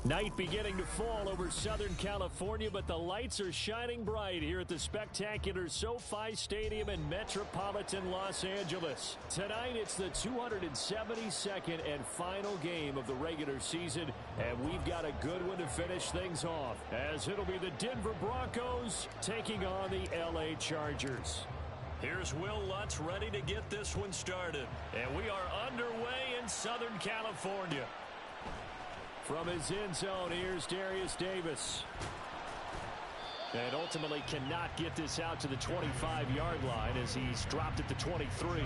Night beginning to fall over Southern California, but the lights are shining bright here at the spectacular SoFi Stadium in metropolitan Los Angeles. Tonight, it's the 272nd and final game of the regular season, and we've got a good one to finish things off, as it'll be the Denver Broncos taking on the LA Chargers. Here's Will Lutz ready to get this one started, and we are underway in Southern California. From his end zone, here's Darius Davis. And ultimately cannot get this out to the 25-yard line as he's dropped at the 23.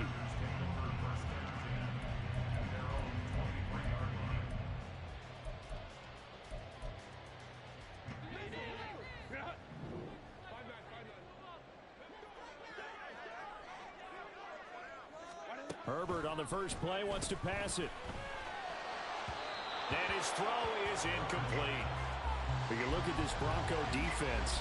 Herbert on the first play wants to pass it. And his throw is incomplete. We can look at this Bronco defense.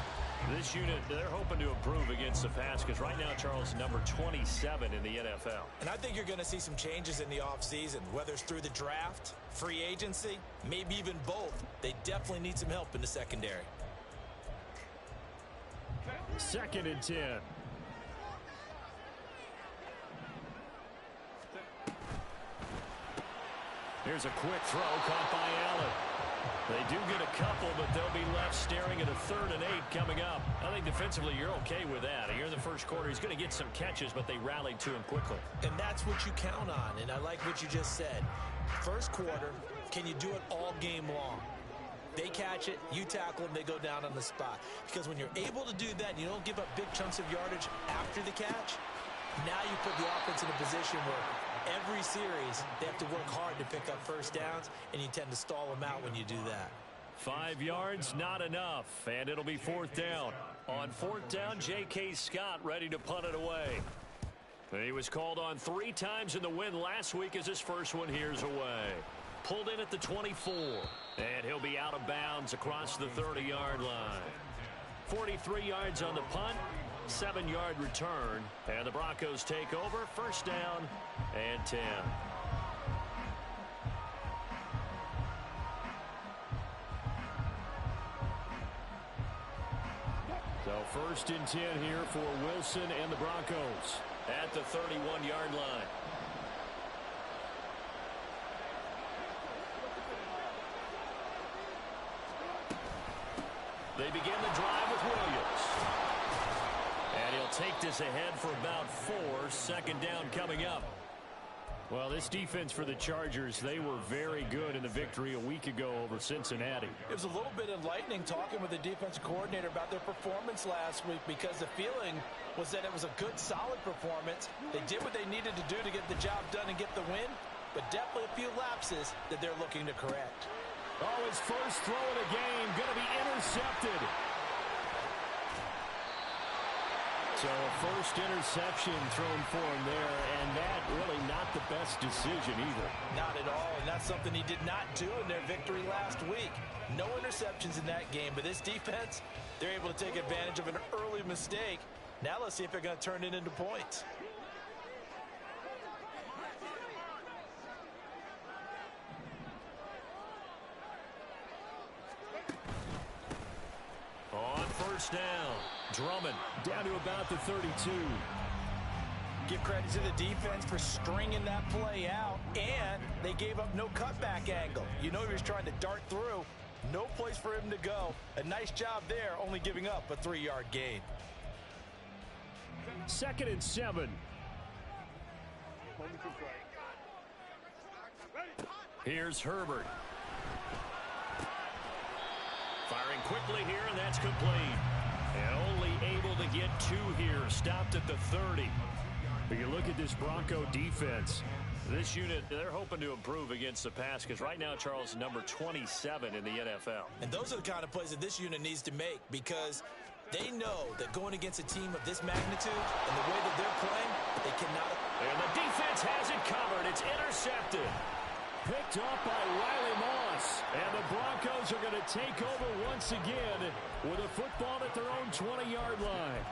This unit, they're hoping to improve against the pass because right now, Charles, number 27 in the NFL. And I think you're going to see some changes in the offseason, whether it's through the draft, free agency, maybe even both. They definitely need some help in the secondary. 2nd and 10. Here's a quick throw caught by Allen. They do get a couple, but they'll be left staring at a 3rd and 8 coming up. I think defensively you're okay with that. Here in the first quarter, he's going to get some catches, but they rallied to him quickly. And that's what you count on, and I like what you just said. First quarter, can you do it all game long? They catch it, you tackle them, they go down on the spot. Because when you're able to do that and you don't give up big chunks of yardage after the catch, now you put the offense in a position where every series they have to work hard to pick up first downs, and you tend to stall them out when you do that. 5 yards, not enough, and it'll be 4th down. On 4th down, J.K. Scott ready to punt it away. He was called on 3 times in the win last week as his first one here's away. Pulled in at the 24, and he'll be out of bounds across the 30-yard line. 43 yards on the punt. 7-yard return, and the Broncos take over. 1st down and 10. So 1st and 10 here for Wilson and the Broncos at the 31-yard line. They begin the drive with Williams. And he'll take this ahead for about 4. 2nd down coming up. Well, this defense for the Chargers, they were very good in the victory a week ago over Cincinnati. It was a little bit enlightening talking with the defensive coordinator about their performance last week, because the feeling was that it was a good, solid performance. They did what they needed to do to get the job done and get the win, but definitely a few lapses that they're looking to correct. Oh, his first throw of the game going to be intercepted. So a first interception thrown for him there, and that really not the best decision either. Not at all, and that's something he did not do in their victory last week. No interceptions in that game, but this defense, they're able to take advantage of an early mistake. Now let's see if they're going to turn it into points. On 1st down, Drummond down to about the 32. Give credit to the defense for stringing that play out, and they gave up no cutback angle. You know he was trying to dart through. No place for him to go. A nice job there, only giving up a 3-yard gain. 2nd and 7. Here's Herbert. Firing quickly here, and that's complete. And only able to get 2 here. Stopped at the 30. But you look at this Bronco defense. This unit, they're hoping to improve against the pass because right now, Charles, number 27 in the NFL. And those are the kind of plays that this unit needs to make, because they know that going against a team of this magnitude and the way that they're playing, they cannot. And the defense has it covered. It's intercepted. Picked up by Riley Moss. And the Broncos are going to take over once again with a football at their own 20-yard line.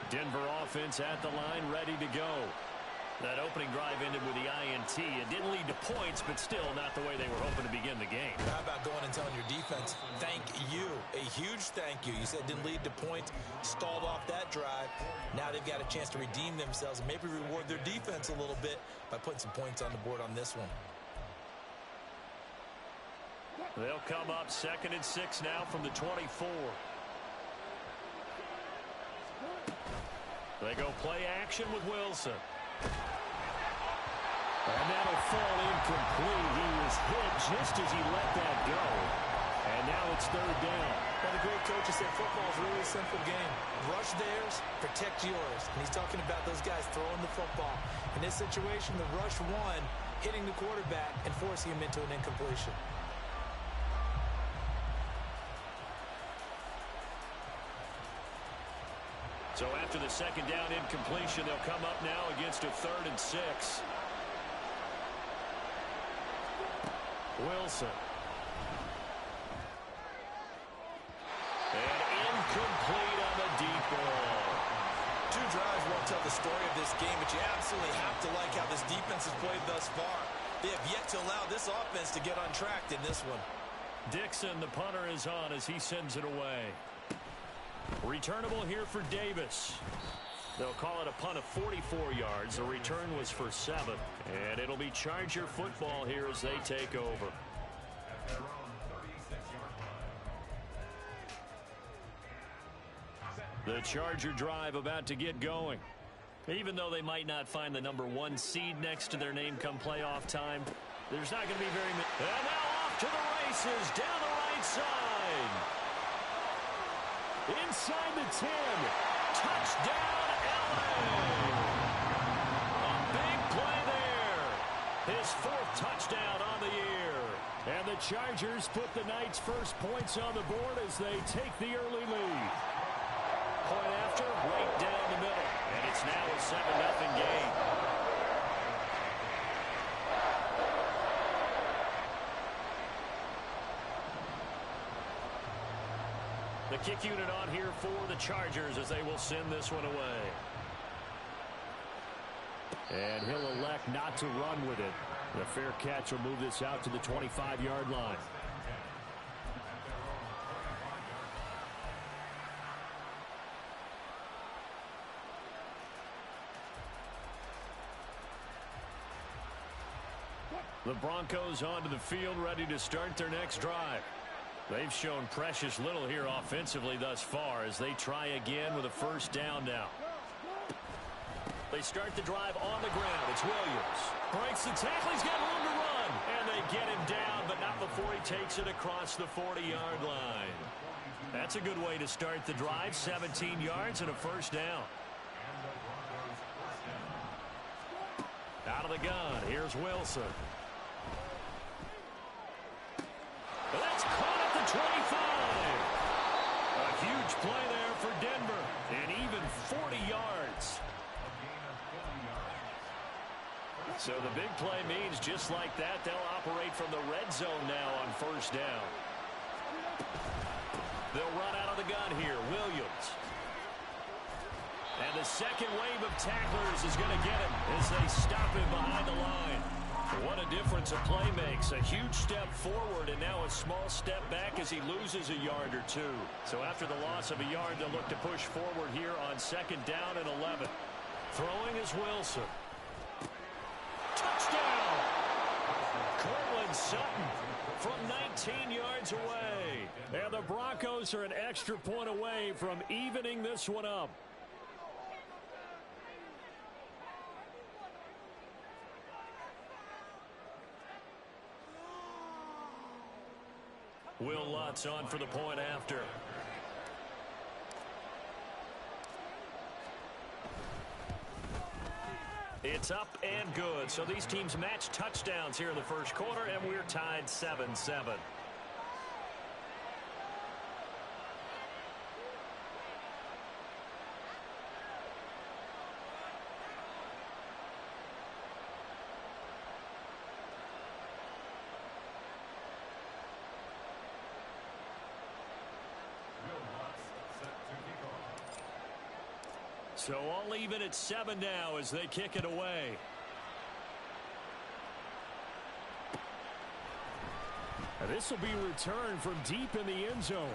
Denver offense at the line, ready to go. That opening drive ended with the INT. It didn't lead to points, but still not the way they were hoping to begin the game. How about going and telling your defense, thank you, a huge thank you. You said it didn't lead to points, stalled off that drive. Now they've got a chance to redeem themselves and maybe reward their defense a little bit by putting some points on the board on this one. They'll come up 2nd and 6 now from the 24. They go play action with Wilson. And that'll fall incomplete. He was hit just as he let that go. And now it's 3rd down. Well, the great coach has said football is really a simple game. Rush theirs, protect yours. And he's talking about those guys throwing the football. In this situation, the rush one, hitting the quarterback and forcing him into an incompletion. So after the 2nd down incompletion, they'll come up now against a 3rd and 6. Wilson. And incomplete on the deep ball. 2 drives won't tell the story of this game, but you absolutely have to like how this defense has played thus far. They have yet to allow this offense to get untracked in this one. Dixon, the punter, is on as he sends it away. Returnable here for Davis. They'll call it a punt of 44 yards. The return was for 7. And it'll be Charger football here as they take over. The Charger drive about to get going. Even though they might not find the number 1 seed next to their name come playoff time, there's not going to be very many. And now off to the races down the right side. Inside the 10. Touchdown, LA. A big play there. His 4th touchdown on the year. And the Chargers put the night's first points on the board as they take the early lead. Point after, right down the middle. And it's now a 7-0 game. The kick unit on here for the Chargers as they will send this one away. And he'll elect not to run with it. The fair catch will move this out to the 25-yard line. The Broncos onto the field, ready to start their next drive. They've shown precious little here offensively thus far as they try again with a 1st down now. They start the drive on the ground. It's Williams. Breaks the tackle. He's got room to run. And they get him down, but not before he takes it across the 40-yard line. That's a good way to start the drive. 17 yards and a 1st down. Out of the gun. Here's Wilson. That's caught at the 25. A huge play there for Denver. And even 40 yards. So the big play means just like that, they'll operate from the red zone now on 1st down. They'll run out of the gun here. Williams. And the second wave of tacklers is going to get him as they stop him behind the line. What a difference a play makes. A huge step forward and now a small step back as he loses a yard or 2. So after the loss of a yard, they'll look to push forward here on 2nd down and 11. Throwing is Wilson. Touchdown! Cortland Sutton from 19 yards away. And the Broncos are an extra point away from evening this one up. Will Lutz on for the point after. It's up and good. So these teams match touchdowns here in the 1st quarter, and we're tied 7-7. So all even at 7 now as they kick it away. This will be returned from deep in the end zone.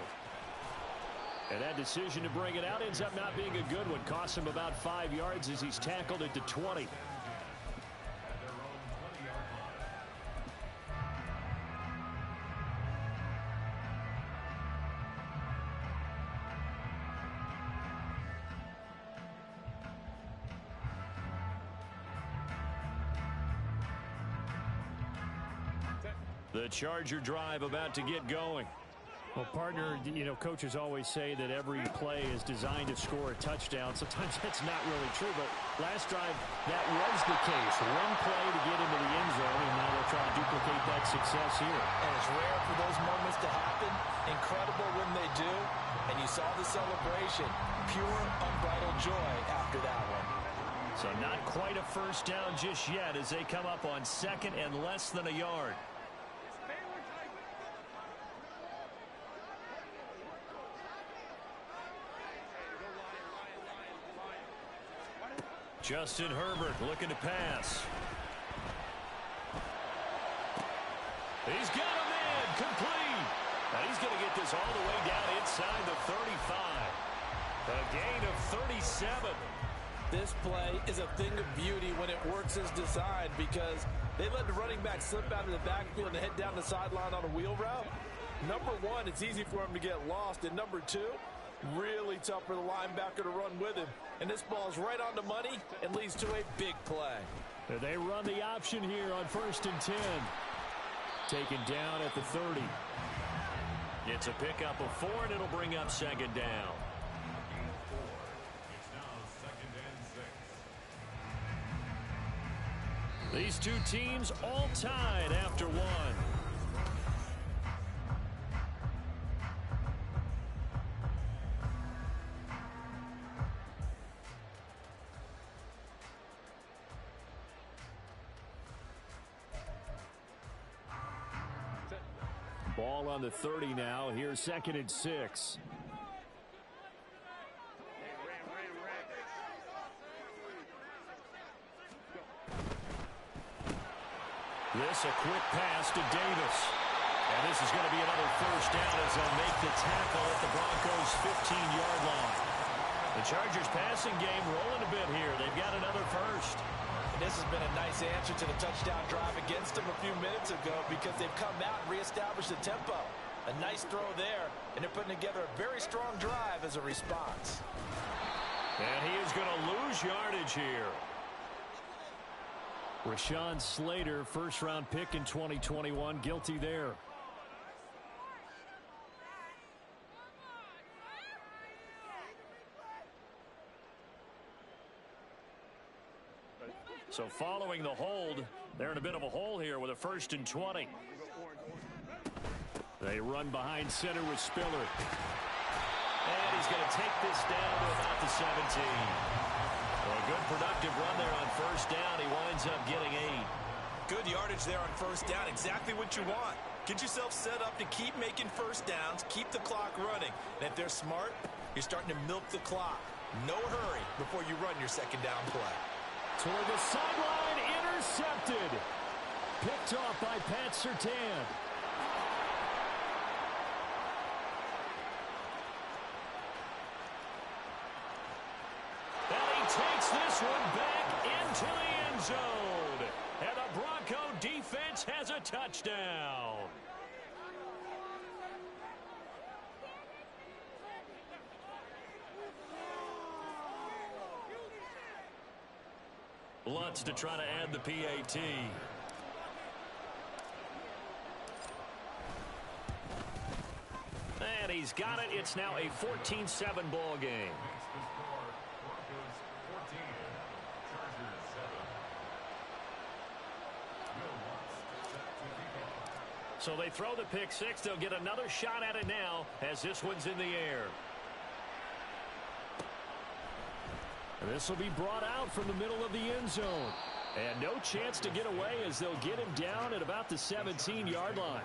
And that decision to bring it out ends up not being a good one. Costs him about 5 yards as he's tackled at the 20. The Charger drive about to get going. Well, partner, you know, coaches always say that every play is designed to score a touchdown. Sometimes that's not really true, but last drive, that was the case. One play to get into the end zone, and now they'll try to duplicate that success here. And it's rare for those moments to happen. Incredible when they do. And you saw the celebration. Pure, unbridled joy after that one. So not quite a first down just yet as they come up on second and less than a yard. Justin Herbert looking to pass. He's got a man complete. And he's going to get this all the way down inside the 35. A gain of 37. This play is a thing of beauty when it works as designed because they let the running back slip out of the backfield and head down the sideline on a wheel route. Number one, it's easy for him to get lost. And number two, really tough for the linebacker to run with him. And this ball's right on the money and leads to a big play. They run the option here on 1st and 10. Taken down at the 30. It's a pickup of 4, and it'll bring up 2nd down. These two teams all tied after one. Ball on the 30 now. Here's 2nd and 6. This a quick pass to Davis. And this is going to be another first down as they'll make the tackle at the Broncos' 15-yard line. The Chargers passing game rolling a bit here. They've got another first. This has been a nice answer to the touchdown drive against them a few minutes ago because they've come out and reestablished the tempo. A nice throw there, and they're putting together a very strong drive as a response. And he is going to lose yardage here. Rashawn Slater, first-round pick in 2021, guilty there. So following the hold, they're in a bit of a hole here with a 1st and 20. They run behind center with Spiller. And he's going to take this down to about the 17. Well, a good productive run there on 1st down. He winds up getting 8. Good yardage there on 1st down. Exactly what you want. Get yourself set up to keep making 1st downs, keep the clock running. And if they're smart, you're starting to milk the clock. No hurry before you run your 2nd down play. Toward the sideline, intercepted. Picked off by Pat Surtain. And he takes this one back into the end zone. And the Bronco defense has a touchdown. Lutz to try to add the PAT. And he's got it. It's now a 14-7 ball game. So they throw the pick six. They'll get another shot at it now as this one's in the air. This will be brought out from the middle of the end zone. And no chance to get away as they'll get him down at about the 17-yard line.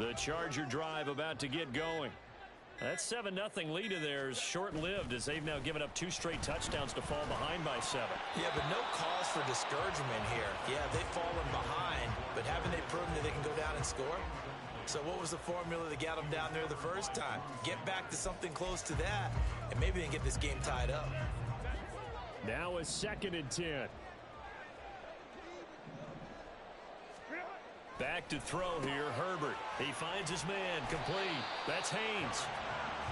The Charger drive about to get going. That 7-0 lead of theirs short-lived as they've now given up 2 straight touchdowns to fall behind by 7. Yeah, but no cause for discouragement here. Yeah, they've fallen behind, but haven't they proven that they can go down and score? So what was the formula that got them down there the first time? Get back to something close to that, and maybe they can get this game tied up. Now a 2nd and 10. Back to throw here, Herbert. He finds his man, complete. That's Haynes.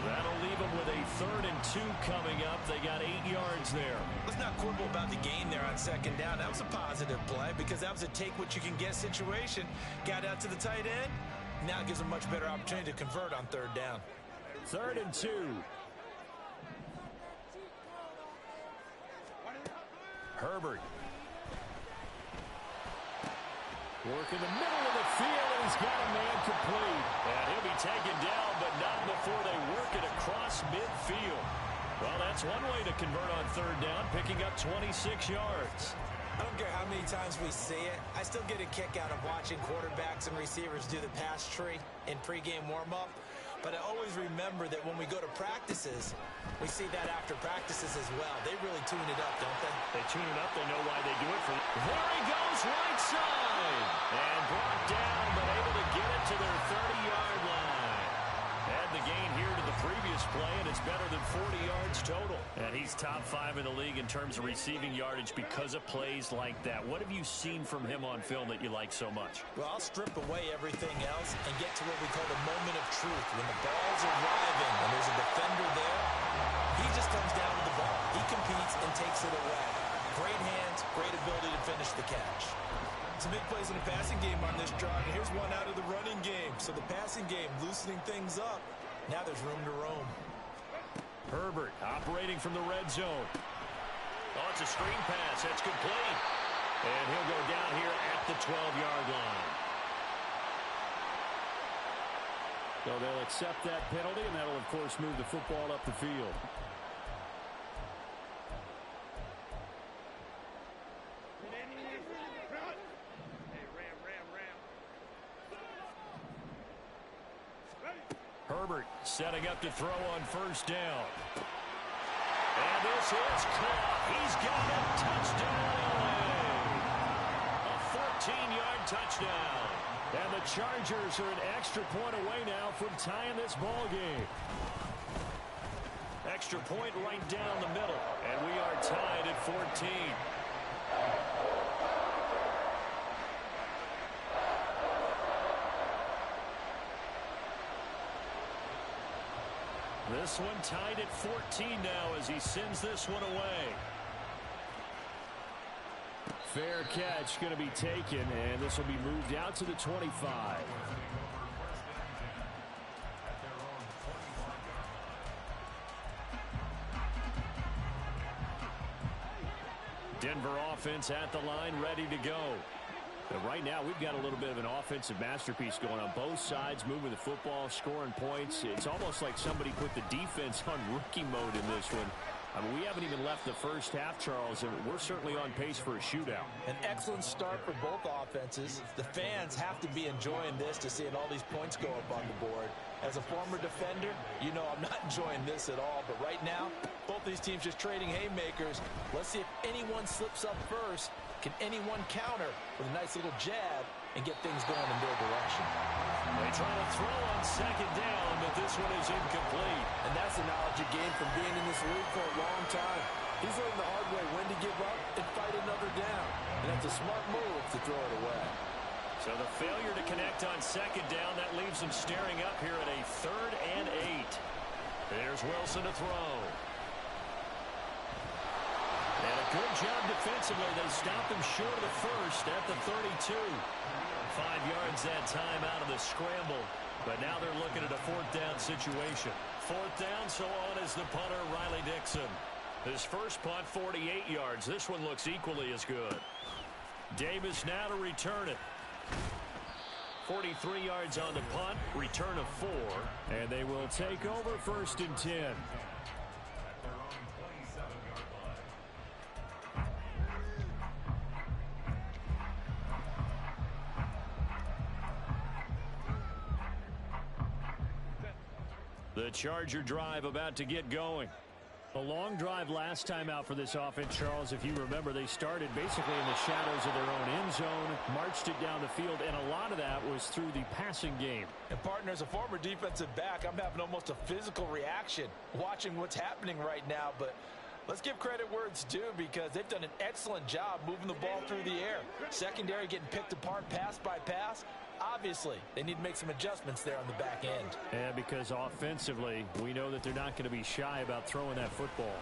That'll leave him with a 3rd and 2 coming up. They got 8 yards there. Let's not quibble about the gain there on 2nd down. That was a positive play because that was a take-what-you-can-get situation. Got out to the tight end. Now it gives them a much better opportunity to convert on 3rd down. 3rd and 2. Herbert. Working the middle of the field, and he's got a man complete. And he'll be taken down, but not before they work it across midfield. Well, that's one way to convert on 3rd down, picking up 26 yards. I don't care how many times we see it. I still get a kick out of watching quarterbacks and receivers do the pass tree in pregame warm-up. But I always remember that when we go to practices, we see that after practices as well. They really tune it up, don't they? They tune it up. They know why they do it. There he goes, right side. And brought down, but able to get it to their 30-yard line. Add the gain here to the previous play, and it's better than 40 yards total. And he's top 5 in the league in terms of receiving yardage because of plays like that. What have you seen from him on film that you like so much? Well, I'll strip away everything else and get to what we call the moment of truth. When the ball's arriving and there's a defender there, he just comes down with the ball. He competes and takes it away. Great hands, great ability to finish the catch. Some big plays in the passing game on this drive, and here's one out of the running game. So the passing game loosening things up. Now there's room to roam. Herbert operating from the red zone. Oh, it's a screen pass. That's complete. And he'll go down here at the 12-yard line. So they'll accept that penalty, and that'll, of course, move the football up the field. Herbert setting up to throw on 1st down. And this is caught. He's got it. Touchdown, LA. A 14-yard touchdown. And the Chargers are an extra point away now from tying this ball game. Extra point right down the middle. And we are tied at 14. This one tied at 14 now as he sends this one away. Fair catch going to be taken, and this will be moved out to the 25. Denver offense at the line, ready to go. And right now, we've got a little bit of an offensive masterpiece going on. Both sides moving the football, scoring points. It's almost like somebody put the defense on rookie mode in this one. I mean, we haven't even left the first half, Charles, and we're certainly on pace for a shootout. An excellent start for both offenses. The fans have to be enjoying this to seeing all these points go up on the board. As a former defender, you know I'm not enjoying this at all. But right now, both these teams just trading haymakers. Let's see if anyone slips up first. Can anyone counter with a nice little jab and get things going in their direction? They try to throw on 2nd down, but this one is incomplete. And that's the knowledge you gain from being in this league for a long time. He's learned the hard way when to give up and fight another down. And that's a smart move to throw it away. So the failure to connect on 2nd down, that leaves them staring up here at a 3rd and 8. There's Wilson to throw. And a good job defensively. They stopped him short of the first at the 32. 5 yards that time out of the scramble. But now they're looking at a 4th down situation. 4th down, so on is the punter, Riley Dixon. His first punt, 48 yards. This one looks equally as good. Davis now to return it. 43 yards on the punt, return of 4. And they will take over 1st and 10. Charger drive about to get going. A long drive last time out for this offense, Charles. If you remember, they started basically in the shadows of their own end zone, marched it down the field, and a lot of that was through the passing game. And partner, as a former defensive back, I'm having almost a physical reaction watching what's happening right now. But let's give credit where it's due, because they've done an excellent job moving the ball through the air. Secondary getting picked apart pass by pass. Obviously, they need to make some adjustments there on the back end. Yeah, because offensively, we know that they're not going to be shy about throwing that football.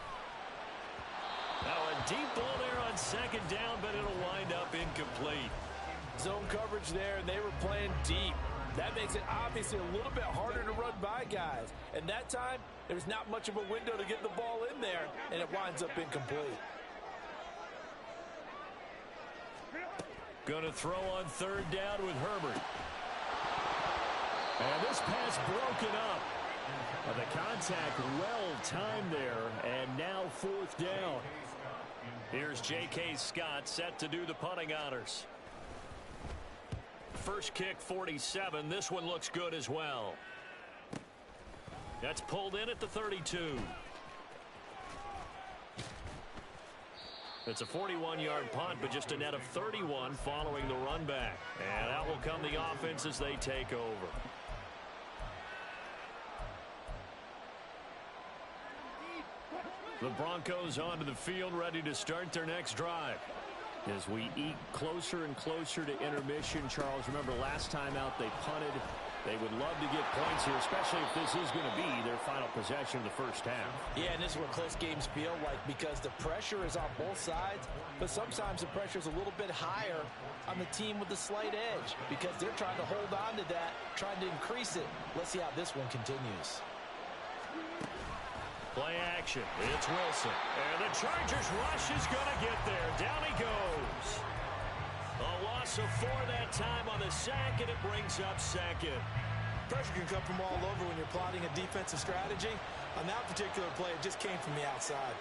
Now a deep ball there on second down, but it'll wind up incomplete. Zone coverage there, and they were playing deep. That makes it obviously a little bit harder to run by guys. And that time, there's not much of a window to get the ball in there, and it winds up incomplete. Going to throw on third down with Herbert. And this pass broken up. The contact well timed there, and now fourth down. Here's J.K. Scott set to do the punting honors. First kick 47. This one looks good as well. That's pulled in at the 32. It's a 41-yard punt, but just a net of 31 following the run back. And out will come the offense as they take over. The Broncos onto the field, ready to start their next drive. As we eat closer and closer to intermission, Charles, remember last time out they punted. They would love to get points here, especially if this is going to be their final possession of the first half. Yeah, and this is what close games feel like, because the pressure is on both sides, but sometimes the pressure is a little bit higher on the team with the slight edge, because they're trying to hold on to that, trying to increase it. Let's see how this one continues. Play action. It's Wilson. And the Chargers rush is going to get there. Down he goes. A loss of 4 that time on the sack, and it brings up second. Pressure can come from all over when you're plotting a defensive strategy. On that particular play, it just came from the outside.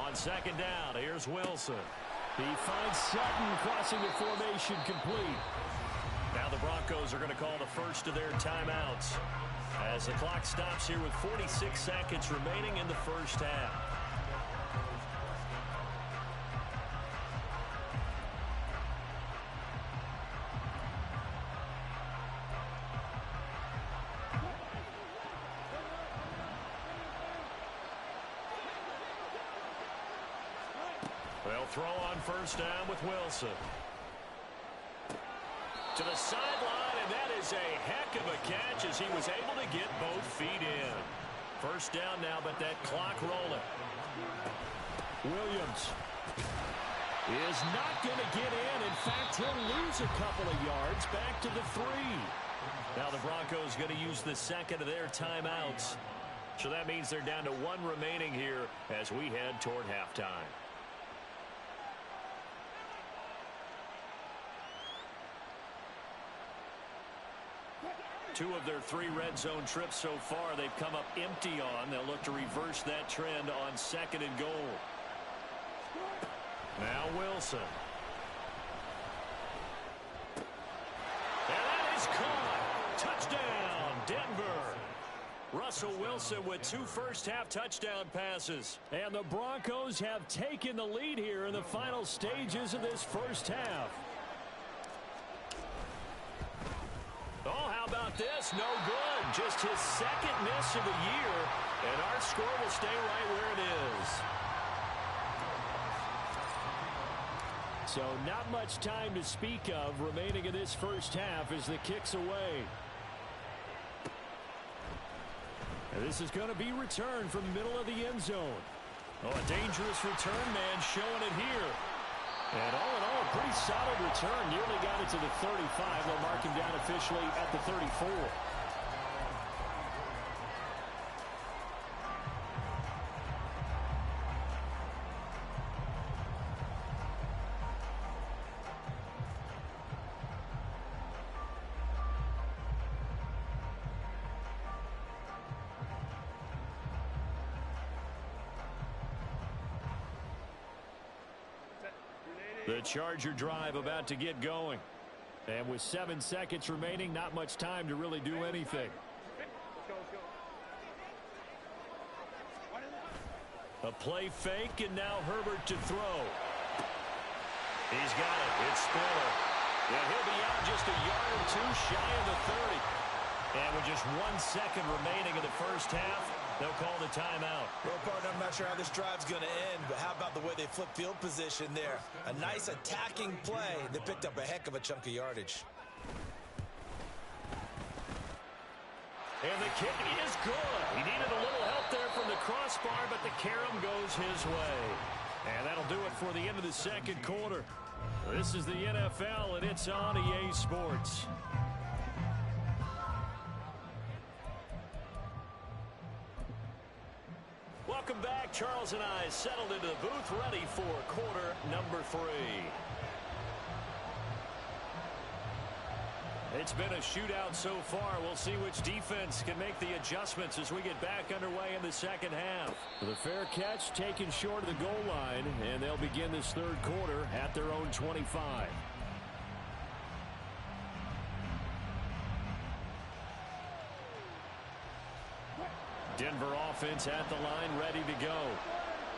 On second down, here's Wilson. He finds Sutton crossing the formation complete. Now the Broncos are going to call the first of their timeouts as the clock stops here with 46 seconds remaining in the first half. They'll throw on first down with Wilson. To the sideline, and that is a heck of a catch as he was able to get both feet in. First down now, but that clock rolling. Williams is not going to get in. In fact, he'll lose a couple of yards back to the 3. Now the Broncos going to use the second of their timeouts. So that means they're down to 1 remaining here as we head toward halftime. Two of their 3 red zone trips so far they've come up empty on. They'll look to reverse that trend on second and goal. Now Wilson. And that is caught. Touchdown, Denver. Russell Wilson with 2 first-half touchdown passes. And the Broncos have taken the lead here in the final stages of this first half. Oh, how about this? No good. Just his second miss of the year. And our score will stay right where it is. So not much time to speak of remaining in this first half as the kick's away. And this is going to be returned from the middle of the end zone. Oh, a dangerous return man showing it here. And all in all, a pretty solid return. Nearly got it to the 35. They'll mark him down officially at the 34. The Charger drive about to get going. And with 7 seconds remaining, not much time to really do anything. A play fake, and now Herbert to throw. He's got it. It's Spiller. And he'll be out just a yard or two shy of the 30. And with just 1 second remaining in the first half, they'll call the timeout. Well, partner, I'm not sure how this drive's going to end, but how about the way they flip field position there? A nice attacking play that picked up a heck of a chunk of yardage. And the kick is good. He needed a little help there from the crossbar, but the carom goes his way. And that'll do it for the end of the second quarter. This is the NFL, and it's on EA Sports. Welcome back. Charles and I settled into the booth, ready for quarter number 3. It's been a shootout so far. We'll see which defense can make the adjustments as we get back underway in the second half. The fair catch taken short of the goal line, and they'll begin this third quarter at their own 25. Denver offense at the line, ready to go.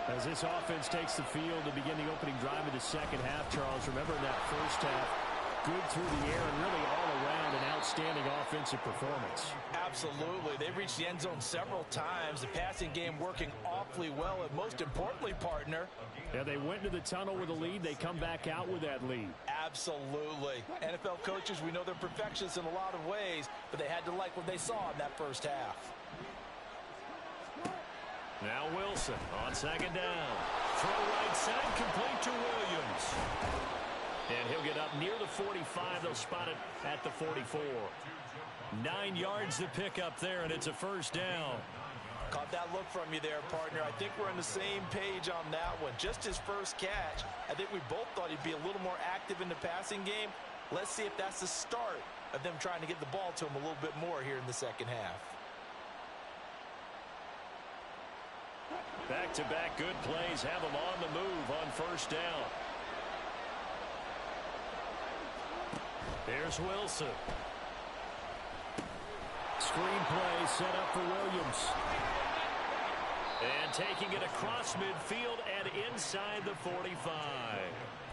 As this offense takes the field to begin the opening drive of the second half, Charles, remember in that first half, good through the air and really all around an outstanding offensive performance. Absolutely. They reached the end zone several times. The passing game working awfully well, and most importantly, partner. Yeah, they went into the tunnel with a lead. They come back out with that lead. Absolutely. NFL coaches, we know they're perfectionists in a lot of ways, but they had to like what they saw in that first half. Now Wilson on second down. Throw right side, complete to Williams. And he'll get up near the 45. They'll spot it at the 44. 9 yards to pick up there, and it's a first down. Caught that look from you there, partner. I think we're on the same page on that one. Just his first catch. I think we both thought he'd be a little more active in the passing game. Let's see if that's the start of them trying to get the ball to him a little bit more here in the second half. Back-to-back good plays have them on the move on first down. There's Wilson. Screen play set up for Williams. And taking it across midfield and inside the 45.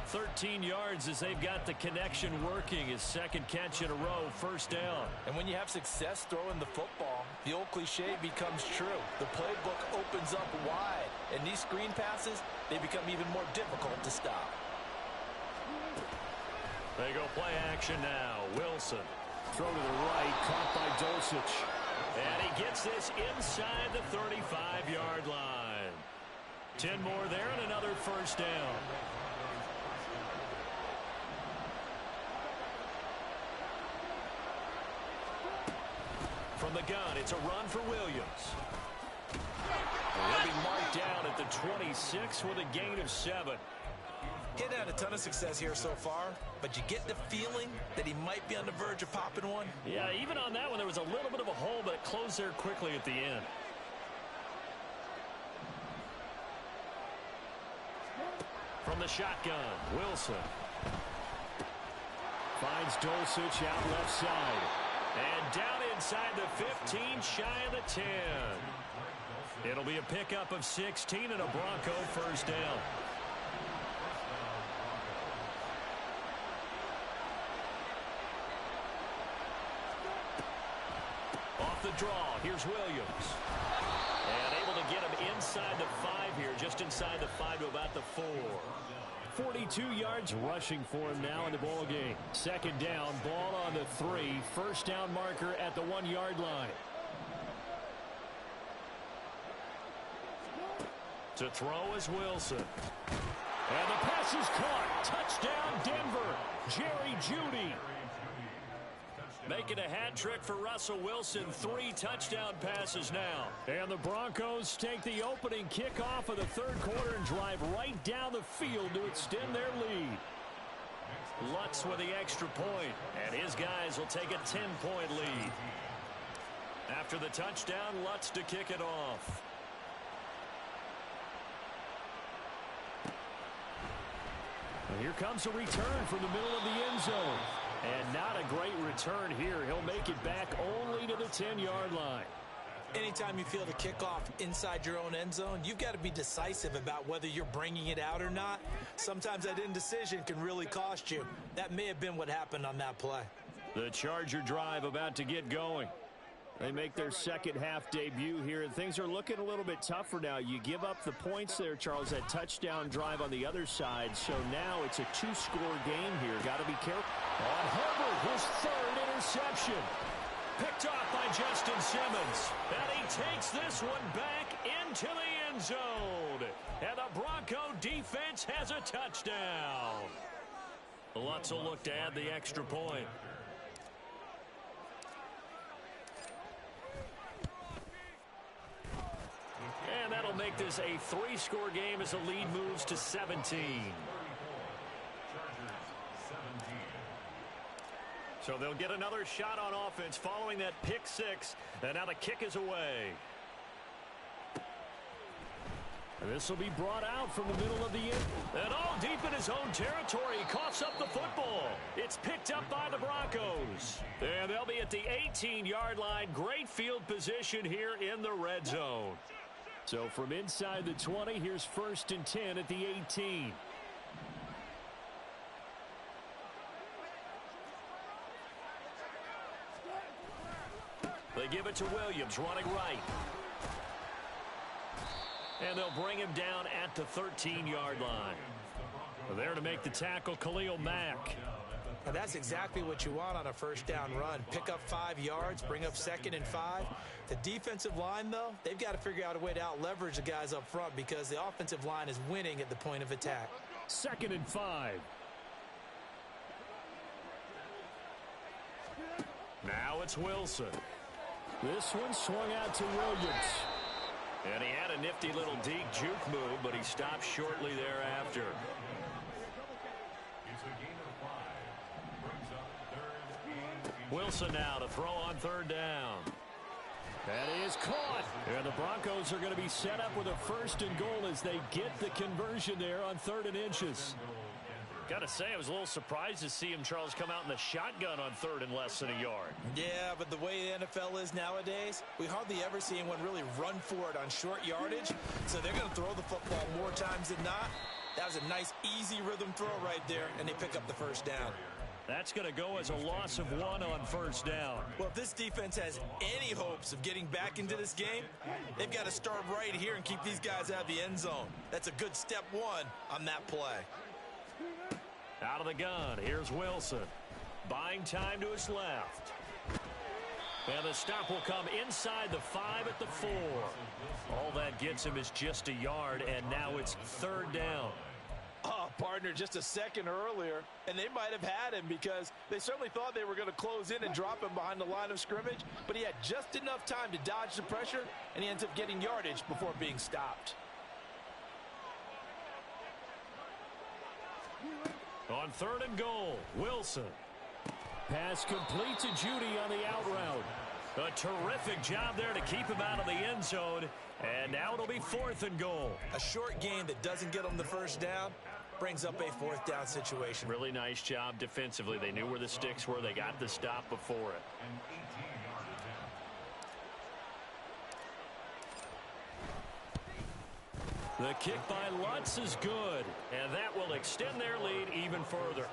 13 yards as they've got the connection working. His second catch in a row, first down. And when you have success throwing the football, the old cliche becomes true. The playbook opens up wide. And these screen passes, they become even more difficult to stop. They go play action now. Wilson. Throw to the right, caught by Dulcich. And he gets this inside the 35-yard line. 10 more there and another first down. From the gun, it's a run for Williams. He'll be marked down at the 26 with a gain of 7. He's had a ton of success here so far, but you get the feeling that he might be on the verge of popping one. Yeah, even on that one, there was a little bit of a hole, but it closed there quickly at the end. From the shotgun, Wilson. Finds Dulcich out left side. And down inside the 15, shy of the 10. It'll be a pickup of 16 and a Bronco first down. Off the draw, here's Williams. And able to get him inside the 5 here, just inside the 5 to about the 4. 42 yards rushing for him now in the ball game. Second down, ball on the 3. First down marker at the 1-yard line. To throw is Wilson. And the pass is caught. Touchdown, Denver. Jerry Jeudy. Making a hat trick for Russell Wilson. 3 touchdown passes now. And the Broncos take the opening kickoff of the third quarter and drive right down the field to extend their lead. Lutz with the extra point, and his guys will take a 10-point lead. After the touchdown, Lutz to kick it off. And here comes a return from the middle of the end zone. And not a great return here. He'll make it back only to the 10-yard line. Anytime you feel the kickoff inside your own end zone, you've got to be decisive about whether you're bringing it out or not. Sometimes that indecision can really cost you. That may have been what happened on that play. The Charger drive about to get going. They make their second half debut here, and things are looking a little bit tougher now. You give up the points there, Charles, that touchdown drive on the other side. So now it's a two-score game here. Got to be careful. On Herbert, his third interception. Picked off by Justin Simmons. And he takes this one back into the end zone. And the Bronco defense has a touchdown. Lutz will look to add the extra point. And that'll make this a three-score game as the lead moves to 17. So they'll get another shot on offense following that pick six. And now the kick is away. This will be brought out from the middle of the end. And all deep in his own territory. He coughs up the football. It's picked up by the Broncos. And they'll be at the 18-yard line. Great field position here in the red zone. So from inside the 20, here's 1st and 10 at the 18. They give it to Williams, running right. And they'll bring him down at the 13-yard line. There to make the tackle, Khalil Mack. Now that's exactly what you want on a first down run. Pick up 5 yards, bring up 2nd and 5. The defensive line, though, they've got to figure out a way to out-leverage the guys up front because the offensive line is winning at the point of attack. 2nd and 5. Now it's Wilson. This one swung out to Williams. And he had a nifty little deep juke move, but he stopped shortly thereafter. Wilson now to throw on 3rd down. That is caught. And the Broncos are going to be set up with a 1st and goal as they get the conversion there on 3rd and inches. Got to say, I was a little surprised to see him, Charles, come out in the shotgun on 3rd and less than a yard. Yeah, but the way the NFL is nowadays, we hardly ever see anyone really run for it on short yardage. So they're going to throw the football more times than not. That was a nice, easy rhythm throw right there, and they pick up the 1st down. That's going to go as a loss of 1 on 1st down. Well, if this defense has any hopes of getting back into this game, they've got to start right here and keep these guys out of the end zone. That's a good step 1 on that play. Out of the gun, here's Wilson. Buying time to his left. And the stop will come inside the 5 at the 4. All that gets him is just a yard, and now it's 3rd down. Oh, partner, just a second earlier, and they might have had him because they certainly thought they were going to close in and drop him behind the line of scrimmage, but he had just enough time to dodge the pressure, and he ends up getting yardage before being stopped. On 3rd and goal, Wilson. Pass complete to Judy on the out route. A terrific job there to keep him out of the end zone. And now it'll be 4th and goal. A short game that doesn't get them the 1st down brings up a 4th down situation. Really nice job defensively. They knew where the sticks were. They got the stop before it. The kick by Lutz is good, and that will extend their lead even further.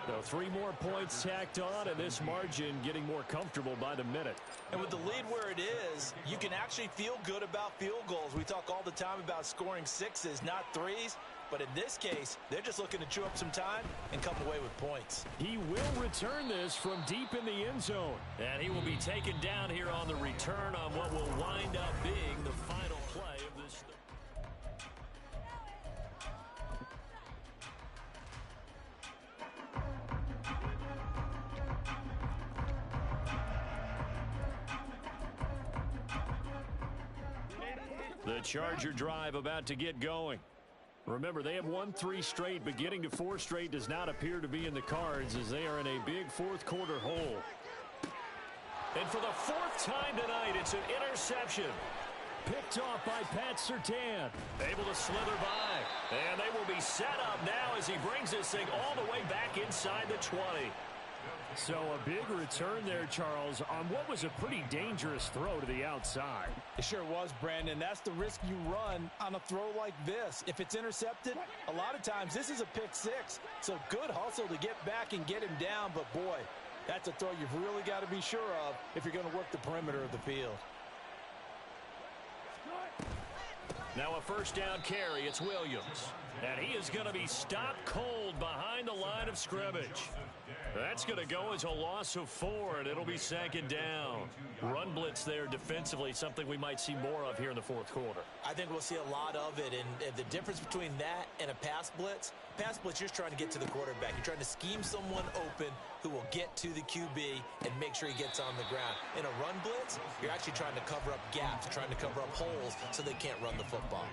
So 3 more points tacked on, and this margin getting more comfortable by the minute. And with the lead where it is, you can actually feel good about field goals. We talk all the time about scoring 6s, not 3s. But in this case, they're just looking to chew up some time and come away with points. He will return this from deep in the end zone. And he will be taken down here on the return on what will wind up being the final play of this. The Charger drive about to get going. Remember, they have won 3 straight, but getting to 4 straight does not appear to be in the cards as they are in a big 4th quarter hole. And for the 4th time tonight, it's an interception. Picked off by Pat Surtain. Able to slither by. And they will be set up now as he brings this thing all the way back inside the 20. So a big return there, Charles, on what was a pretty dangerous throw to the outside. It sure was, Brandon. That's the risk you run on a throw like this. If it's intercepted, a lot of times this is a pick six. So good hustle to get back and get him down. But, boy, that's a throw you've really got to be sure of if you're going to work the perimeter of the field. Now a first down carry. It's Williams. And he is going to be stopped cold behind the line of scrimmage. That's going to go as a loss of 4, and it'll be second down. Run blitz there defensively, something we might see more of here in the fourth quarter. I think we'll see a lot of it, and the difference between that and a pass blitz, you're just trying to get to the quarterback. You're trying to scheme someone open who will get to the QB and make sure he gets on the ground. In a run blitz, you're actually trying to cover up gaps, trying to cover up holes so they can't run the football.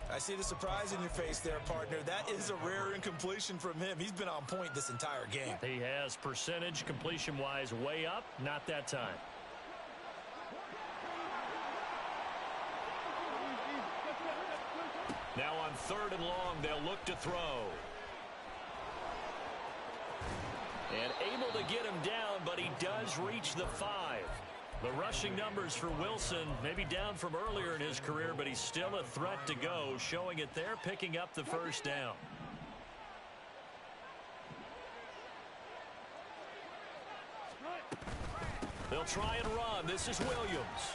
I see the surprise in your face there, partner. That is a rare incompletion from him. He's been on point this entire game. He has percentage completion-wise way up, not that time. Now on 3rd and long, they'll look to throw. And able to get him down, but he does reach the 5. The rushing numbers for Wilson, maybe down from earlier in his career, but he's still a threat to go, showing it there, picking up the first down. They'll try and run. This is Williams.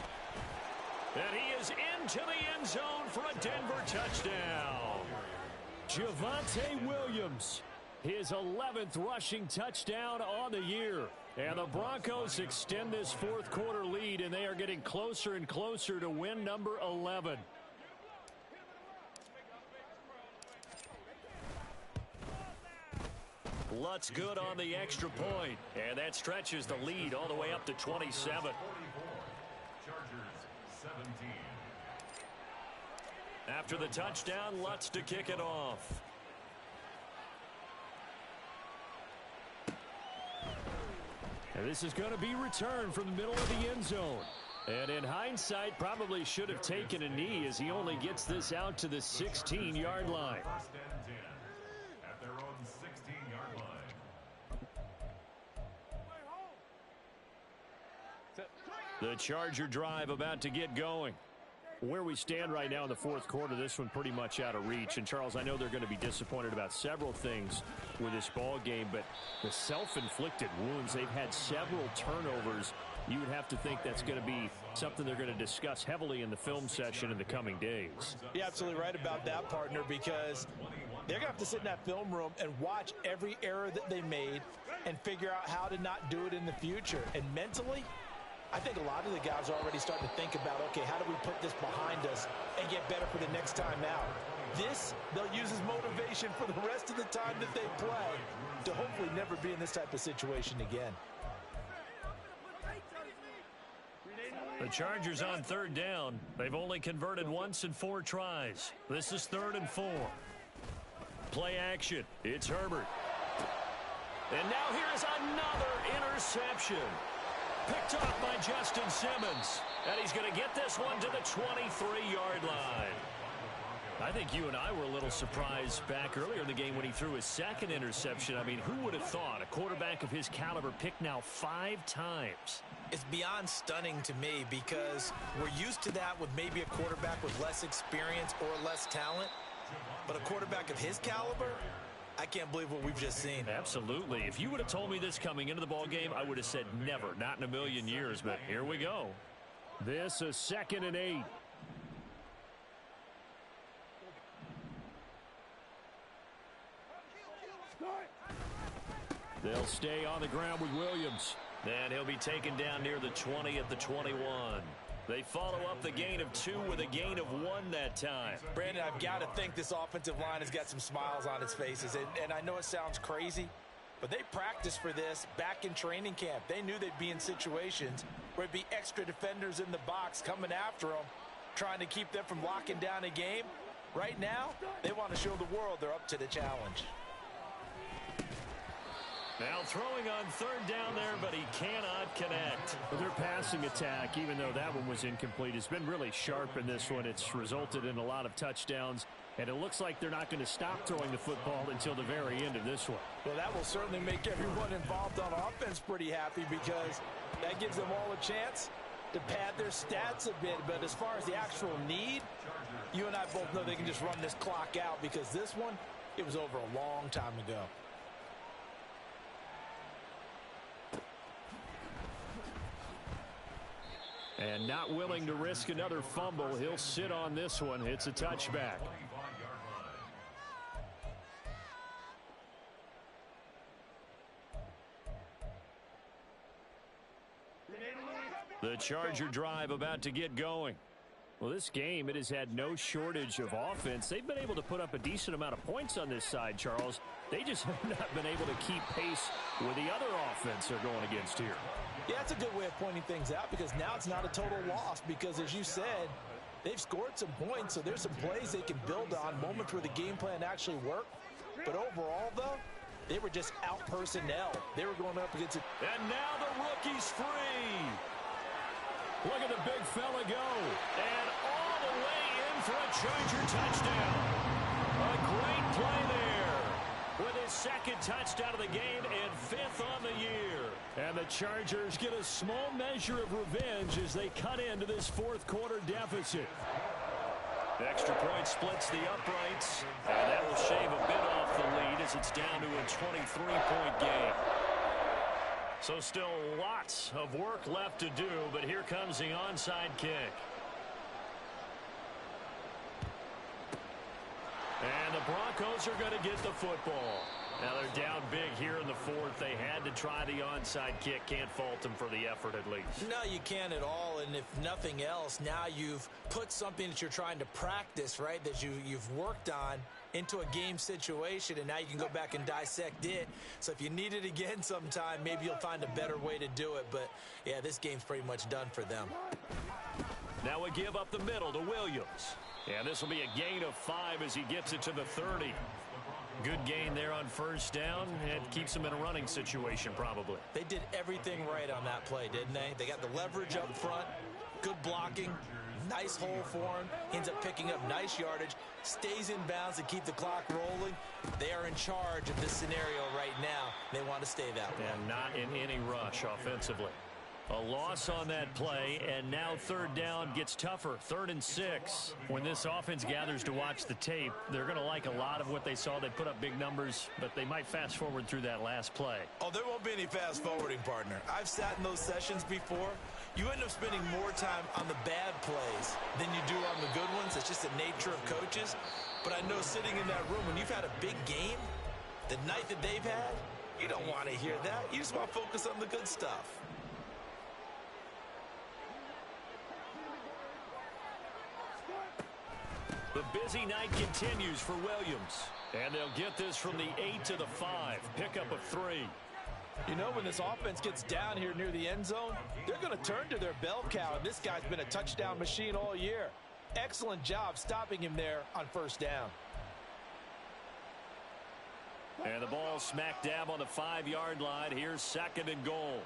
And he is into the end zone for a Denver touchdown. Javonte Williams, his 11th rushing touchdown on the year. And the Broncos extend this fourth quarter lead, and they are getting closer and closer to win number 11. Lutz good on the extra point, and that stretches the lead all the way up to 27. After the touchdown, Lutz to kick it off. And this is going to be returned from the middle of the end zone. And in hindsight, probably should have taken a knee as he only gets this out to the 16-yard line. First and 10 at their own 16-yard line. The Charger drive about to get going. Where we stand right now in the fourth quarter, this one pretty much out of reach. And, Charles, I know they're going to be disappointed about several things with this ball game, but the self-inflicted wounds, they've had several turnovers. You would have to think that's going to be something they're going to discuss heavily in the film session in the coming days. You're absolutely right about that, partner, because they're going to have to sit in that film room and watch every error that they made and figure out how to not do it in the future. And mentally, I think a lot of the guys are already starting to think about, okay, how do we put this behind us and get better for the next time out? This, they'll use as motivation for the rest of the time that they play to hopefully never be in this type of situation again. The Chargers on 3rd down. They've only converted once in 4 tries. This is 3rd and 4. Play action. It's Herbert. And now here's another interception. Picked off by Justin Simmons. And he's going to get this one to the 23-yard line. I think you and I were a little surprised back earlier in the game when he threw his 2nd interception. I mean, who would have thought a quarterback of his caliber picked now 5 times? It's beyond stunning to me because we're used to that with maybe a quarterback with less experience or less talent. But a quarterback of his caliber, I can't believe what we've just seen. Absolutely. If you would have told me this coming into the ball game, I would have said never, not in a million years. But here we go. This is 2nd and 8. They'll stay on the ground with Williams. And he'll be taken down near the 20 at the 21. They follow up the gain of 2 with a gain of 1 that time. Brandon, I've got to think this offensive line has got some smiles on its faces. And I know it sounds crazy, but they practiced for this back in training camp. They knew they'd be in situations where it'd be extra defenders in the box coming after them, trying to keep them from locking down a game. Right now, they want to show the world they're up to the challenge. Now throwing on third down there, but he cannot connect. Well, their passing attack, even though that one was incomplete, has been really sharp in this one. It's resulted in a lot of touchdowns, and it looks like they're not going to stop throwing the football until the very end of this one. Well, that will certainly make everyone involved on offense pretty happy because that gives them all a chance to pad their stats a bit. But as far as the actual need, you and I both know they can just run this clock out because this one, it was over a long time ago. And not willing to risk another fumble, he'll sit on this one. It's a touchback. The Charger drive about to get going. Well, this game, it has had no shortage of offense. They've been able to put up a decent amount of points on this side, Charles. They just have not been able to keep pace with the other offense they're going against here. Yeah, that's a good way of pointing things out because now it's not a total loss because, as you said, they've scored some points, so there's some plays they can build on, moments where the game plan actually worked. But overall, though, they were just out personnel. They were going up against it. And now the rookie's free. Look at the big fella go. And all the way in for a Charger touchdown. A great play there with his second touchdown of the game and fifth on the year. And the Chargers get a small measure of revenge as they cut into this fourth quarter deficit. The extra point splits the uprights, and that will shave a bit off the lead as it's down to a 23-point game. So still lots of work left to do, but here comes the onside kick. And the Broncos are going to get the football. Now they're down big here in the fourth. They had to try the onside kick. Can't fault them for the effort at least. No, you can't at all. And if nothing else, now you've put something that you're trying to practice, right, that you've worked on into a game situation, and now you can go back and dissect it. So if you need it again sometime, maybe you'll find a better way to do it. But, yeah, this game's pretty much done for them. Now we give up the middle to Williams. And this will be a gain of 5 as he gets it to the 30. Good gain there on first down. It keeps them in a running situation probably. They did everything right on that play, didn't they? They got the leverage up front, good blocking, nice hole for him. He ends up picking up nice yardage, stays in bounds to keep the clock rolling. They are in charge of this scenario right now. They want to stay that way. And not in any rush offensively. A loss on that play, and now third down gets tougher. 3rd and 6. When this offense gathers to watch the tape, they're going to like a lot of what they saw. They put up big numbers, but they might fast forward through that last play. Oh, there won't be any fast forwarding, partner. I've sat in those sessions before. You end up spending more time on the bad plays than you do on the good ones. It's just the nature of coaches. But I know sitting in that room, when you've had a big game, the night that they've had, you don't want to hear that. You just want to focus on the good stuff. The busy night continues for Williams. And they'll get this from the 8 to the 5. Pickup of 3. You know, when this offense gets down here near the end zone, they're going to turn to their bell cow, and this guy's been a touchdown machine all year. Excellent job stopping him there on first down. And the ball smack dab on the 5-yard line. Here's 2nd and goal.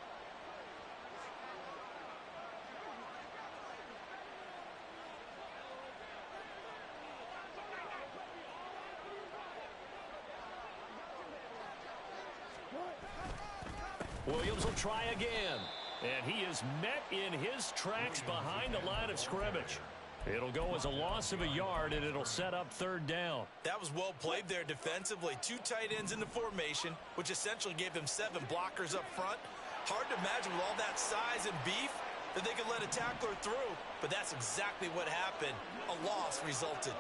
Williams will try again. And he is met in his tracks behind the line of scrimmage. It'll go as a loss of a yard, and it'll set up 3rd down. That was well played there defensively. 2 tight ends in the formation, which essentially gave them 7 blockers up front. Hard to imagine with all that size and beef that they could let a tackler through, but that's exactly what happened. A loss resulted.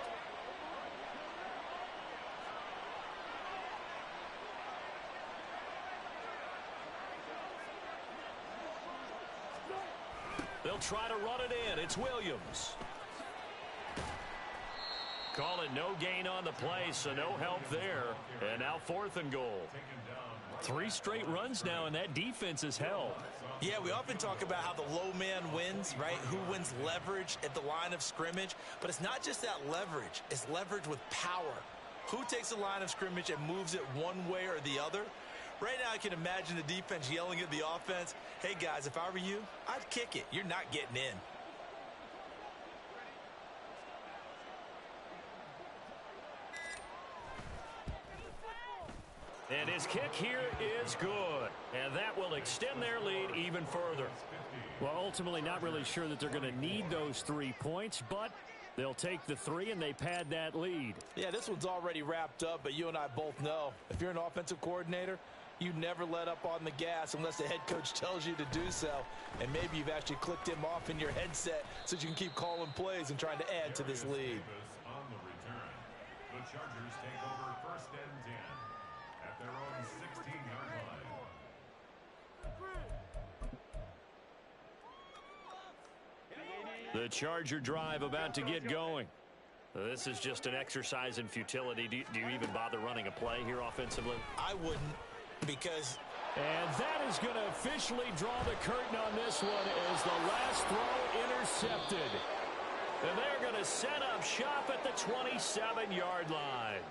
They'll try to run it in. It's Williams. Call it no gain on the play, so no help there. And now 4th and goal. 3 straight runs now, and that defense is held. Yeah, we often talk about how the low man wins, right? Who wins leverage at the line of scrimmage. But it's not just that leverage. It's leverage with power. Who takes the line of scrimmage and moves it one way or the other? Right now I can imagine the defense yelling at the offense, hey guys, if I were you, I'd kick it. You're not getting in. And his kick here is good. And that will extend their lead even further. Well, ultimately not really sure that they're going to need those 3 points, but they'll take the 3 and they pad that lead. Yeah, this one's already wrapped up, but you and I both know if you're an offensive coordinator, you never let up on the gas unless the head coach tells you to do so. And maybe you've actually clicked him off in your headset so you can keep calling plays and trying to add to this lead. On the return, the Chargers take over 1st and 10 at their own 16-yard line. The Charger drive about to get going. This is just an exercise in futility. Do you even bother running a play here offensively? I wouldn't, because... And that is going to officially draw the curtain on this one as the last throw intercepted. And they're going to set up shop at the 27-yard line.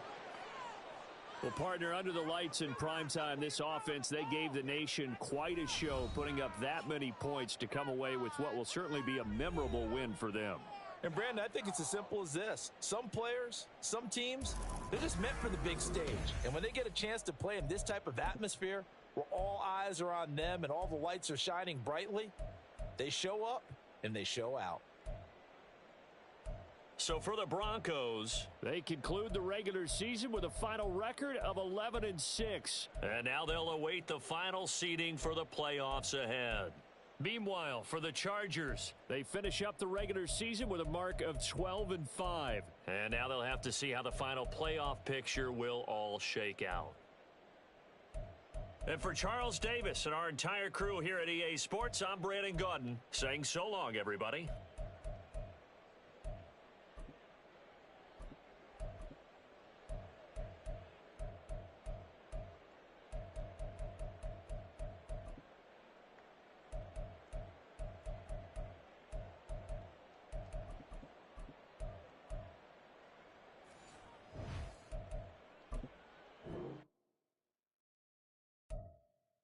Well, partner, under the lights in primetime, this offense, they gave the nation quite a show, putting up that many points to come away with what will certainly be a memorable win for them. And, Brandon, I think it's as simple as this. Some players, some teams, they're just meant for the big stage. And when they get a chance to play in this type of atmosphere where all eyes are on them and all the lights are shining brightly, they show up and they show out. So for the Broncos, they conclude the regular season with a final record of 11-6. And now they'll await the final seeding for the playoffs ahead. Meanwhile, for the Chargers, they finish up the regular season with a mark of 12-5. And now they'll have to see how the final playoff picture will all shake out. And for Charles Davis and our entire crew here at EA Sports, I'm Brandon Gaudin saying so long, everybody.